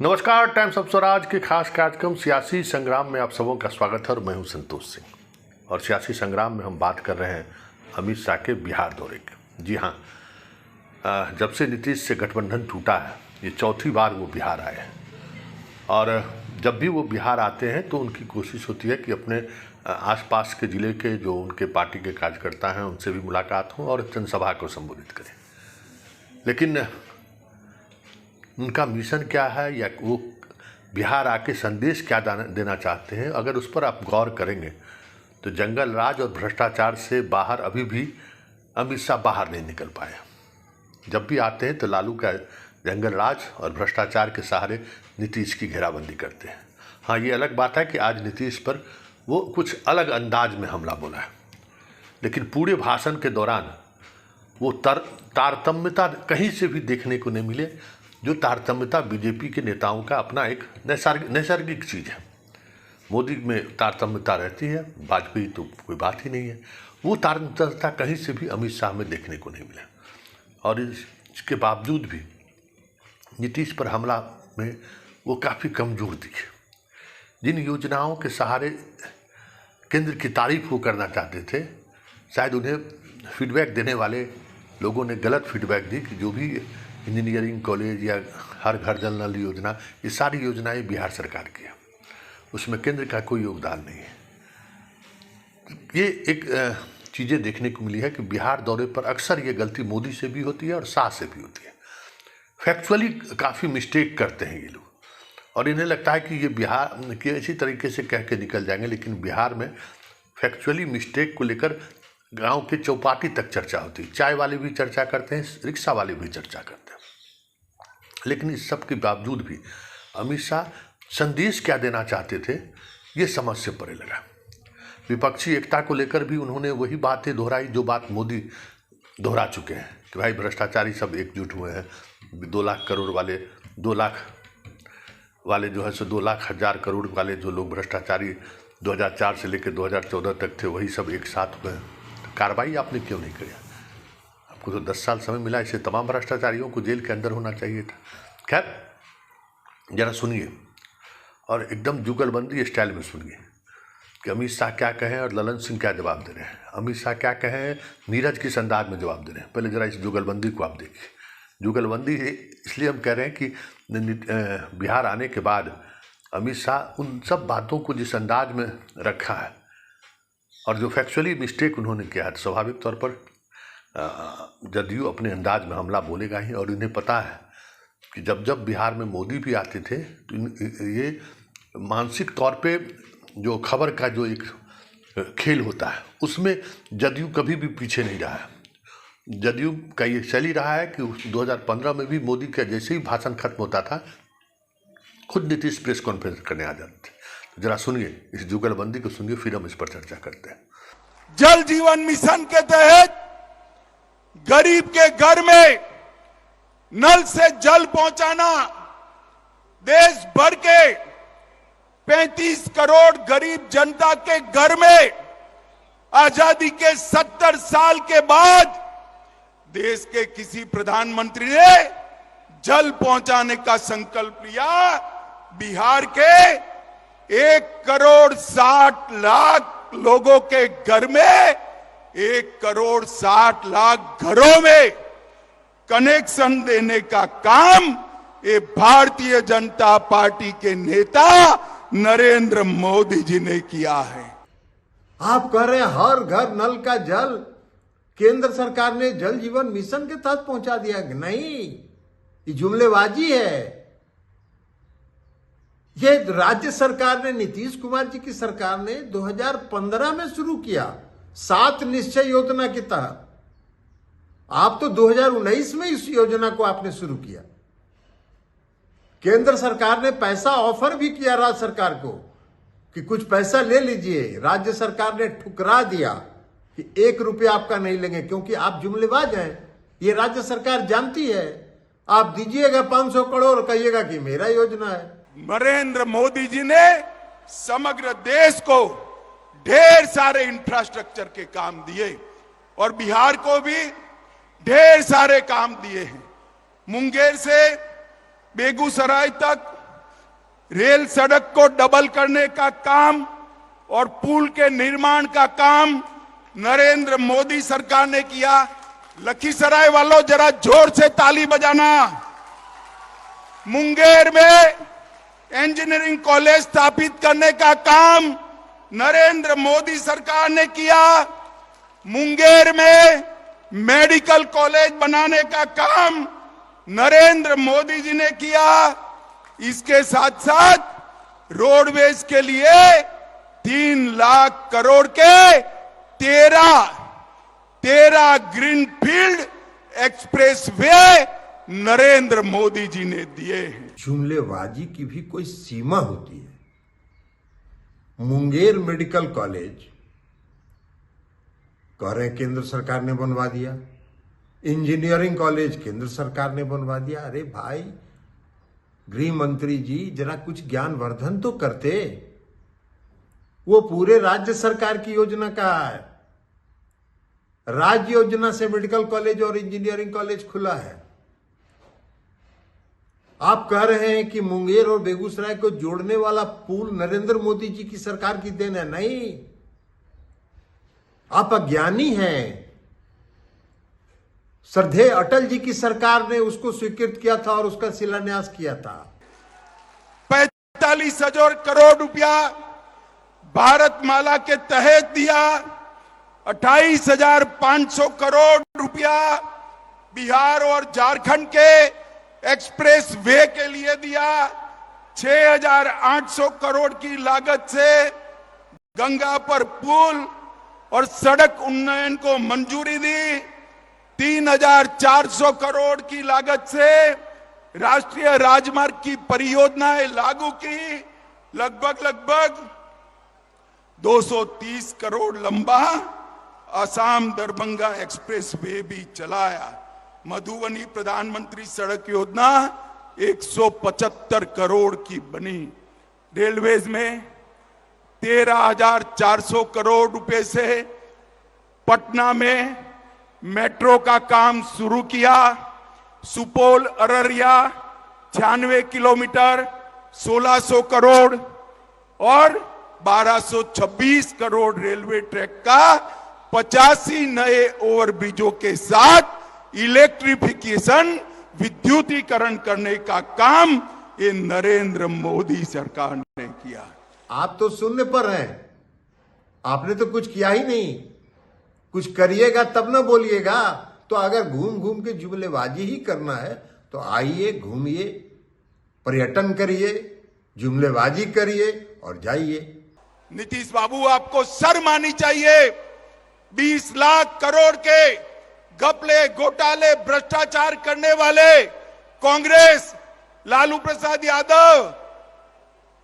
नमस्कार। Times of Swaraj के खास कार्यक्रम सियासी संग्राम में आप सबों का स्वागत है और मैं हूं संतोष सिंह। और सियासी संग्राम में हम बात कर रहे हैं अमित शाह के बिहार दौरे की। जी हां, जब से नीतीश से गठबंधन टूटा है ये चौथी बार वो बिहार आए हैं। और जब भी वो बिहार आते हैं तो उनकी कोशिश होती है कि अपने आसपास के ज़िले के जो उनके पार्टी के कार्यकर्ता हैं उनसे भी मुलाकात हो और जनसभा को संबोधित करें। लेकिन उनका मिशन क्या है या वो बिहार आके संदेश क्या देना चाहते हैं, अगर उस पर आप गौर करेंगे तो जंगल राज और भ्रष्टाचार से बाहर अभी भी अमित शाह बाहर नहीं निकल पाए। जब भी आते हैं तो लालू का जंगल राज और भ्रष्टाचार के सहारे नीतीश की घेराबंदी करते हैं। हाँ, ये अलग बात है कि आज नीतीश पर वो कुछ अलग अंदाज में हमला बोला है, लेकिन पूरे भाषण के दौरान वो तारतम्यता कहीं से भी देखने को नहीं मिले, जो तारतम्यता बीजेपी के नेताओं का अपना एक नैसर्गिक चीज़ है। मोदी में तारतम्यता रहती है, वाजपेयी तो कोई बात ही नहीं है। वो तारतम्यता कहीं से भी अमित शाह में देखने को नहीं मिला। और इसके बावजूद भी नीतीश पर हमला में वो काफ़ी कमज़ोर दिखे। जिन योजनाओं के सहारे केंद्र की तारीफ वो करना चाहते थे, शायद उन्हें फीडबैक देने वाले लोगों ने गलत फीडबैक दी कि जो भी इंजीनियरिंग कॉलेज या हर घर जल नल योजना, ये सारी योजनाएं बिहार सरकार की है, उसमें केंद्र का कोई योगदान नहीं है। ये एक चीज़ें देखने को मिली है कि बिहार दौरे पर अक्सर ये गलती मोदी से भी होती है और शाह से भी होती है। फैक्चुअली काफ़ी मिस्टेक करते हैं ये लोग और इन्हें लगता है कि ये बिहार के इसी तरीके से कह के निकल जाएंगे, लेकिन बिहार में फैक्चुअली मिस्टेक को लेकर गांव के चौपाटी तक चर्चा होती है। चाय वाले भी चर्चा करते हैं, रिक्शा वाले भी चर्चा करते हैं। लेकिन इस सब के बावजूद भी अमित शाह संदेश क्या देना चाहते थे ये समझ से परे लगा। विपक्षी एकता को लेकर भी उन्होंने वही बातें दोहराई जो बात मोदी दोहरा चुके हैं कि भाई भ्रष्टाचारी सब एकजुट हुए हैं। 2 लाख करोड़ वाले 2 लाख वाले जो है सो 2 लाख हजार करोड़ वाले जो लोग भ्रष्टाचारी 2004 से लेकर 2014 तक थे, वही सब एक साथ हुए। कार्रवाई आपने क्यों नहीं करी? आपको तो 10 साल समय मिला, इसे तमाम भ्रष्टाचारियों को जेल के अंदर होना चाहिए था। खैर, जरा सुनिए और एकदम जुगलबंदी स्टाइल में सुनिए कि अमित शाह क्या कहें और ललन सिंह क्या जवाब दे रहे हैं। अमित शाह क्या कहें, नीरज किस अंदाज में जवाब दे रहे हैं। पहले जरा इस जुगलबंदी को आप देखिए। जुगलबंदी इसलिए हम कह रहे हैं कि बिहार आने के बाद अमित शाह उन सब बातों को जिस अंदाज में रखा है और जो फैक्चुअली मिस्टेक उन्होंने किया है, तो स्वाभाविक तौर पर जदयू अपने अंदाज में हमला बोलेगा ही। और इन्हें पता है कि जब जब बिहार में मोदी भी आते थे तो ये मानसिक तौर पे जो खबर का जो एक खेल होता है उसमें जदयू कभी भी पीछे नहीं रहा है। जदयू का ये चल ही रहा है कि 2015 में भी मोदी का जैसे ही भाषण खत्म होता था खुद नीतीश प्रेस कॉन्फ्रेंस करने आ जाते थे। तो जरा सुनिए, इस जुगलबंदी को सुनिए, फिर हम इस पर चर्चा करते हैं। जल जीवन मिशन के तहत गरीब के घर में नल से जल पहुंचाना, देश भर के 35 करोड़ गरीब जनता के घर में आजादी के 70 साल के बाद देश के किसी प्रधानमंत्री ने जल पहुंचाने का संकल्प लिया। बिहार के 1,60,00,000 लोगों के घर में 1,60,00,000 घरों में कनेक्शन देने का काम ये भारतीय जनता पार्टी के नेता नरेंद्र मोदी जी ने किया है। आप कह रहे हैं हर घर नल का जल केंद्र सरकार ने जल जीवन मिशन के तहत पहुंचा दिया। नहीं, ये जुमलेबाजी है। ये राज्य सरकार ने, नीतीश कुमार जी की सरकार ने 2015 में शुरू किया 7 निश्चय योजना के तहत। आप तो 2019 में इस योजना को आपने शुरू किया। केंद्र सरकार ने पैसा ऑफर भी किया राज्य सरकार को कि कुछ पैसा ले लीजिए। राज्य सरकार ने ठुकरा दिया कि 1 रुपया आपका नहीं लेंगे, क्योंकि आप जुमलेबाज हैं। ये राज्य सरकार जानती है। आप दीजिएगा 500 करोड़, कहिएगा कि मेरा योजना है। नरेंद्र मोदी जी ने समग्र देश को ढेर सारे इंफ्रास्ट्रक्चर के काम दिए और बिहार को भी ढेर सारे काम दिए हैं। मुंगेर से बेगूसराय तक रेल सड़क को डबल करने का काम और पुल के निर्माण का काम नरेंद्र मोदी सरकार ने किया। लखीसराय वालों जरा जोर से ताली बजाना। मुंगेर में इंजीनियरिंग कॉलेज स्थापित करने का काम नरेंद्र मोदी सरकार ने किया। मुंगेर में मेडिकल कॉलेज बनाने का काम नरेंद्र मोदी जी ने किया। इसके साथ साथ रोडवेज के लिए 3 लाख करोड़ के 13 greenfield expressway Narendra Modi ji ने दिए हैं। जुमलेबाजी की भी कोई सीमा होती है। मुंगेर मेडिकल कॉलेज कह रहे हैं केंद्र सरकार ने बनवा दिया, इंजीनियरिंग कॉलेज केंद्र सरकार ने बनवा दिया। अरे भाई गृह मंत्री जी जरा कुछ ज्ञान वर्धन तो करते। वो पूरे राज्य सरकार की योजना का है। राज्य योजना से मेडिकल कॉलेज और इंजीनियरिंग कॉलेज खुला है। आप कह रहे हैं कि मुंगेर और बेगूसराय को जोड़ने वाला पुल नरेंद्र मोदी जी की सरकार की देन है। नहीं, आप अज्ञानी हैं। श्रद्धेय अटल जी की सरकार ने उसको स्वीकृत किया था और उसका शिलान्यास किया था। 45,000 करोड़ रुपया भारतमाला के तहत दिया। 28,500 करोड़ रुपया बिहार और झारखंड के एक्सप्रेस वे के लिए दिया। 6,800 करोड़ की लागत से गंगा पर पुल और सड़क उन्नयन को मंजूरी दी। 3,400 करोड़ की लागत से राष्ट्रीय राजमार्ग की परियोजनाएं लागू की। लगभग 230 करोड़ लंबा असम दरभंगा एक्सप्रेस वे भी चलाया। मधुबनी प्रधानमंत्री सड़क योजना 175 करोड़ की बनी। रेलवेज में 13,400 करोड़ रुपए से पटना में मेट्रो का काम शुरू किया। सुपौल अररिया 96 किलोमीटर 1,600 करोड़ और 1,226 करोड़ रेलवे ट्रैक का 85 नए ओवरब्रिजों के साथ इलेक्ट्रिफिकेशन विद्युतीकरण करने का काम ये नरेंद्र मोदी सरकार ने किया। आप तो शून्य पर हैं। आपने तो कुछ किया ही नहीं। कुछ करिएगा तब ना बोलिएगा। तो अगर घूम घूम के जुमलेबाजी ही करना है तो आइए, घूमिए, पर्यटन करिए, जुमलेबाजी करिए और जाइए। नीतीश बाबू आपको शर्म आनी चाहिए। 20 लाख करोड़ के घपले, घोटाले, भ्रष्टाचार करने वाले कांग्रेस, लालू प्रसाद यादव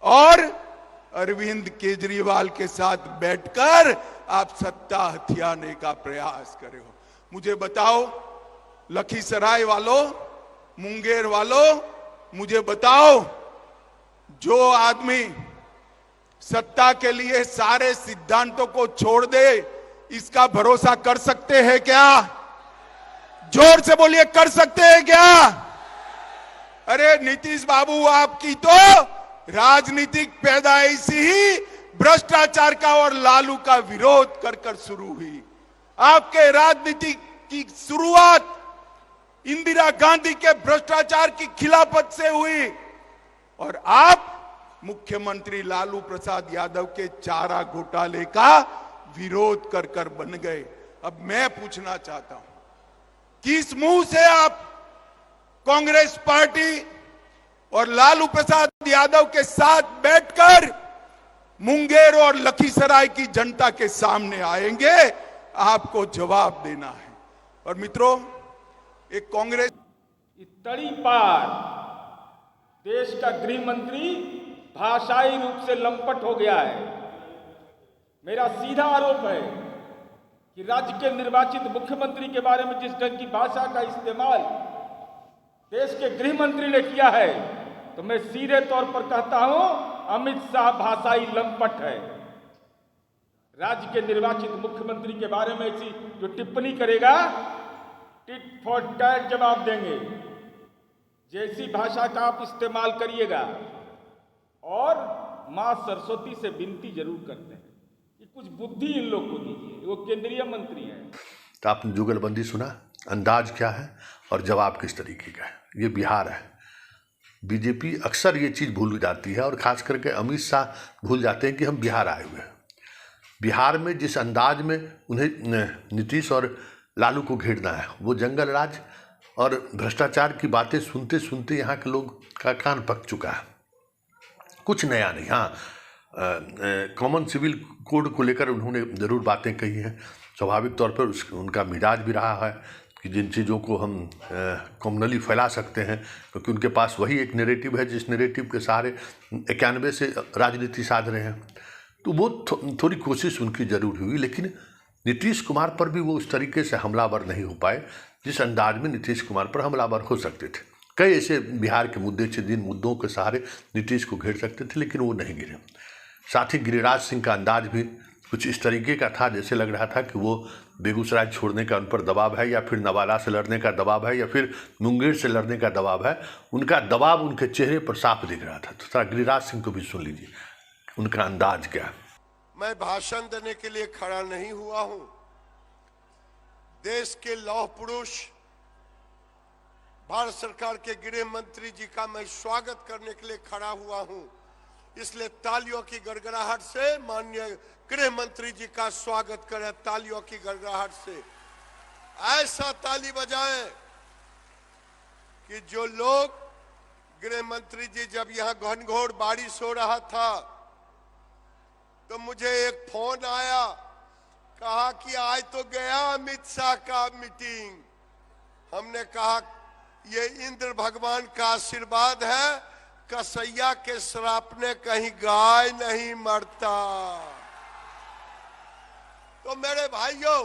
और अरविंद केजरीवाल के साथ बैठकर आप सत्ता हथियाने का प्रयास कर रहे हो। मुझे बताओ लखीसराय वालों, मुंगेर वालों, मुझे बताओ जो आदमी सत्ता के लिए सारे सिद्धांतों को छोड़ दे, इसका भरोसा कर सकते हैं क्या? जोर से बोलिए, कर सकते हैं क्या? अरे नीतीश बाबू, आपकी तो राजनीतिक पैदाइश ही भ्रष्टाचार का और लालू का विरोध कर कर शुरू हुई। आपके राजनीति की शुरुआत इंदिरा गांधी के भ्रष्टाचार की खिलाफत से हुई और आप मुख्यमंत्री लालू प्रसाद यादव के चारा घोटाले का विरोध कर कर बन गए। अब मैं पूछना चाहता हूं, किस मुंह से आप कांग्रेस पार्टी और लालू प्रसाद यादव के साथ बैठकर मुंगेर और लखीसराय की जनता के सामने आएंगे? आपको जवाब देना है। और मित्रों, एक कांग्रेस तड़ी पार देश का गृह मंत्री भाषाई रूप से लंपट हो गया है। मेरा सीधा आरोप है कि राज्य के निर्वाचित मुख्यमंत्री के बारे में जिस ढंग की भाषा का इस्तेमाल देश के गृह मंत्री ने किया है, तो मैं सीधे तौर पर कहता हूं अमित शाह भाषाई लंपट है। राज्य के निर्वाचित मुख्यमंत्री के बारे में ऐसी जो टिप्पणी करेगा, टिट फॉर टैट जवाब देंगे। जैसी भाषा का आप इस्तेमाल करिएगा और मां सरस्वती से विनती जरूर करते हैं कि कुछ बुद्धि इन लोग को दीजिए। वो केंद्रीय मंत्री हैं। तो आपने जुगलबंदी सुना, अंदाज क्या है और जवाब किस तरीके का है। ये बिहार है। बीजेपी अक्सर ये चीज़ भूल जाती है और खास करके अमित शाह भूल जाते हैं कि हम बिहार आए हुए हैं। बिहार में जिस अंदाज में उन्हें नीतीश और लालू को घेरना है, वो जंगल राज और भ्रष्टाचार की बातें सुनते सुनते यहाँ के लोग का कान पक चुका है। कुछ नया नहीं। हाँ, कॉमन सिविल कोड को लेकर उन्होंने ज़रूर बातें कही हैं। स्वाभाविक तौर पर उनका मिजाज भी रहा है कि जिन चीज़ों को हम कॉमनली फैला सकते हैं, क्योंकि उनके पास वही एक नैरेटिव है जिस नैरेटिव के सहारे 91 से राजनीति साध रहे हैं। तो वो थोड़ी कोशिश उनकी जरूर हुई, लेकिन नीतीश कुमार पर भी वो उस तरीके से हमलावर नहीं हो पाए जिस अंदाज में नीतीश कुमार पर हमलावर हो सकते थे। कई ऐसे बिहार के मुद्दे थे जिन मुद्दों के सहारे नीतीश को घेर सकते थे, लेकिन वो नहीं गिरे। साथ ही गिरिराज सिंह का अंदाज भी कुछ इस तरीके का था जैसे लग रहा था कि वो बेगूसराय छोड़ने का उन पर दबाव है, या फिर नवादा से लड़ने का दबाव है, या फिर मुंगेर से लड़ने का दबाव है। उनका दबाव उनके चेहरे पर साफ दिख रहा था। तो थोड़ा गिरिराज सिंह को भी सुन लीजिए, उनका अंदाज क्या है। मैं भाषण देने के लिए खड़ा नहीं हुआ हूं। देश के लौह पुरुष भारत सरकार के गृह मंत्री जी का मैं स्वागत करने के लिए खड़ा हुआ हूं। इसलिए तालियों की गड़गड़ाहट से माननीय गृह मंत्री जी का स्वागत करें। तालियों की गड़गड़ाहट से ऐसा ताली बजाएं कि जो लोग, गृह मंत्री जी जब यहां घनघोर बारिश हो रहा था तो मुझे एक फोन आया, कहा कि आज तो गया अमित शाह का मीटिंग। हमने कहा ये इंद्र भगवान का आशीर्वाद है, कसैया के श्राप ने कहीं गाय नहीं मरता। तो मेरे भाइयों,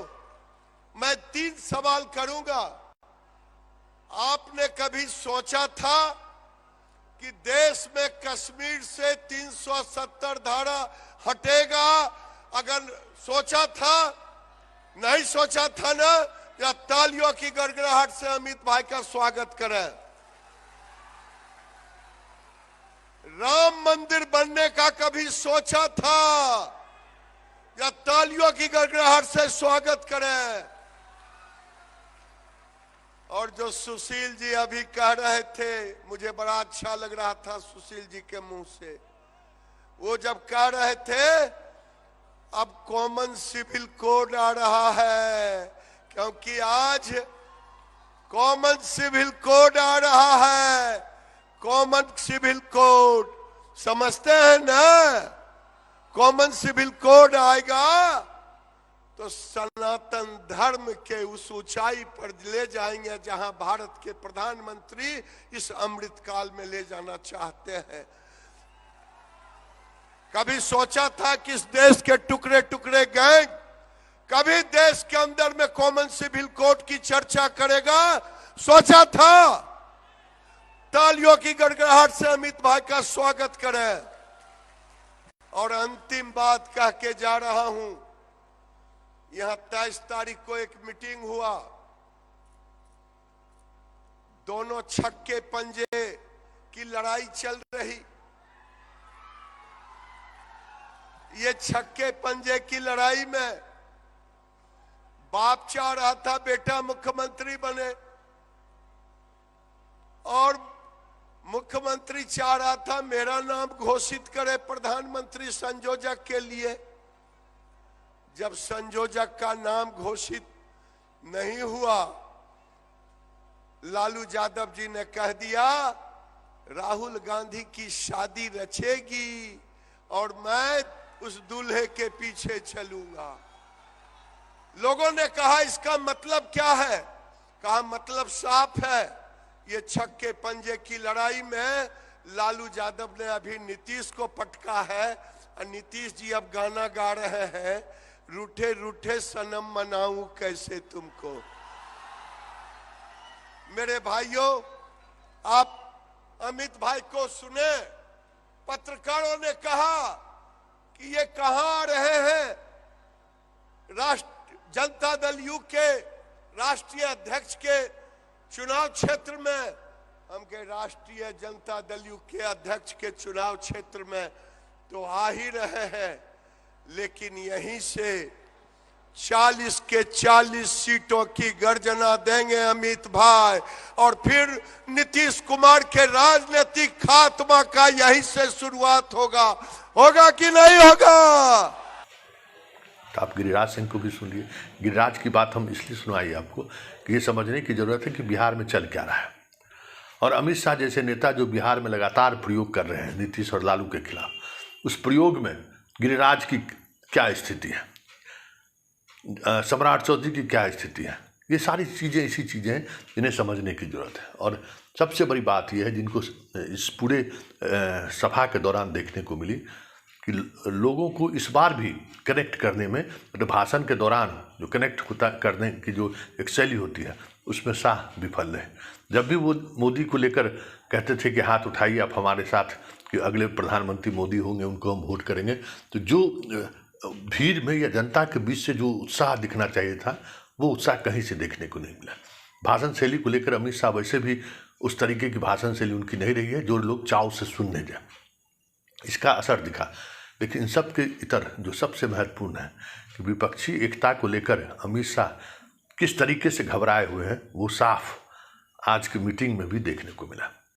मैं 3 सवाल करूंगा। आपने कभी सोचा था कि देश में कश्मीर से 370 धारा हटेगा? अगर सोचा था, नहीं सोचा था ना, या तालियों की गड़गड़ाहट से अमित भाई का स्वागत करें। राम मंदिर बनने का कभी सोचा था? या तालियों की गड़गड़ाहट से स्वागत करें। और जो सुशील जी अभी कह रहे थे, मुझे बड़ा अच्छा लग रहा था सुशील जी के मुंह से। वो जब कह रहे थे अब कॉमन सिविल कोड आ रहा है, क्योंकि आज कॉमन सिविल कोड आ रहा है। कॉमन सिविल कोड समझते हैं ना? कॉमन सिविल कोड आएगा तो सनातन धर्म के उस ऊंचाई पर ले जाएंगे जहां भारत के प्रधानमंत्री इस अमृतकाल में ले जाना चाहते हैं। कभी सोचा था कि इस देश के टुकड़े टुकड़े गैंग कभी देश के अंदर में कॉमन सिविल कोड की चर्चा करेगा? सोचा था? तालियों की गड़गड़ाहट से अमित भाई का स्वागत करें। और अंतिम बात कह के जा रहा हूं, यहां 23 तारीख को एक मीटिंग हुआ। दोनों छक्के पंजे की लड़ाई चल रही। ये छक्के पंजे की लड़ाई में बाप चाह रहा था बेटा मुख्यमंत्री बने, और मुख्यमंत्री चाह रहा था मेरा नाम घोषित करे प्रधानमंत्री संयोजक के लिए। जब संयोजक का नाम घोषित नहीं हुआ, लालू यादव जी ने कह दिया राहुल गांधी की शादी रचेगी और मैं उस दूल्हे के पीछे चलूंगा। लोगों ने कहा इसका मतलब क्या है? कहा मतलब साफ है, ये छक्के पंजे की लड़ाई में लालू यादव ने अभी नीतीश को पटका है, और नीतीश जी अब गाना गा रहे हैं, रूठे रूठे सनम मनाऊं कैसे तुमको। मेरे भाइयों, आप अमित भाई को सुने। पत्रकारों ने कहा कि ये कहां आ रहे हैं? जनता दल यू के राष्ट्रीय अध्यक्ष के चुनाव क्षेत्र में हमके राष्ट्रीय जनता दल यू के अध्यक्ष के चुनाव क्षेत्र में तो आ ही रहे हैं, लेकिन यहीं से 40 के 40 सीटों की गर्जना देंगे अमित भाई, और फिर नीतीश कुमार के राजनीतिक खात्मा का यहीं से शुरुआत होगा। होगा कि नहीं होगा? तो आप गिरिराज सिंह को भी सुनिए। गिरिराज की बात हम इसलिए सुनाई आपको कि ये समझने की जरूरत है कि बिहार में चल क्या रहा है, और अमित शाह जैसे नेता जो बिहार में लगातार प्रयोग कर रहे हैं नीतीश और लालू के खिलाफ, उस प्रयोग में गिरिराज की क्या स्थिति है, सम्राट चौधरी की क्या स्थिति है, ये सारी चीज़ें ऐसी चीज़ें हैं जिन्हें समझने की जरूरत है। और सबसे बड़ी बात यह है जिनको इस पूरे सभा के दौरान देखने को मिली कि लोगों को इस बार भी कनेक्ट करने में, मतलब भाषण के दौरान जो कनेक्ट होता करने की जो एक शैली होती है उसमें शाह विफल रहे। जब भी वो मोदी को लेकर कहते थे कि हाथ उठाइए आप हमारे साथ कि अगले प्रधानमंत्री मोदी होंगे, उनको हम वोट करेंगे, तो जो भीड़ में या जनता के बीच से जो उत्साह दिखना चाहिए था वो उत्साह कहीं से देखने को नहीं मिला। भाषण शैली को लेकर अमित शाह वैसे भी उस तरीके की भाषण शैली उनकी नहीं रही है जो लोग चाव से सुनने जाए, इसका असर दिखा। लेकिन इन सब के इतर जो सबसे महत्वपूर्ण है कि विपक्षी एकता को लेकर अमित शाह किस तरीके से घबराए हुए हैं वो साफ आज की मीटिंग में भी देखने को मिला।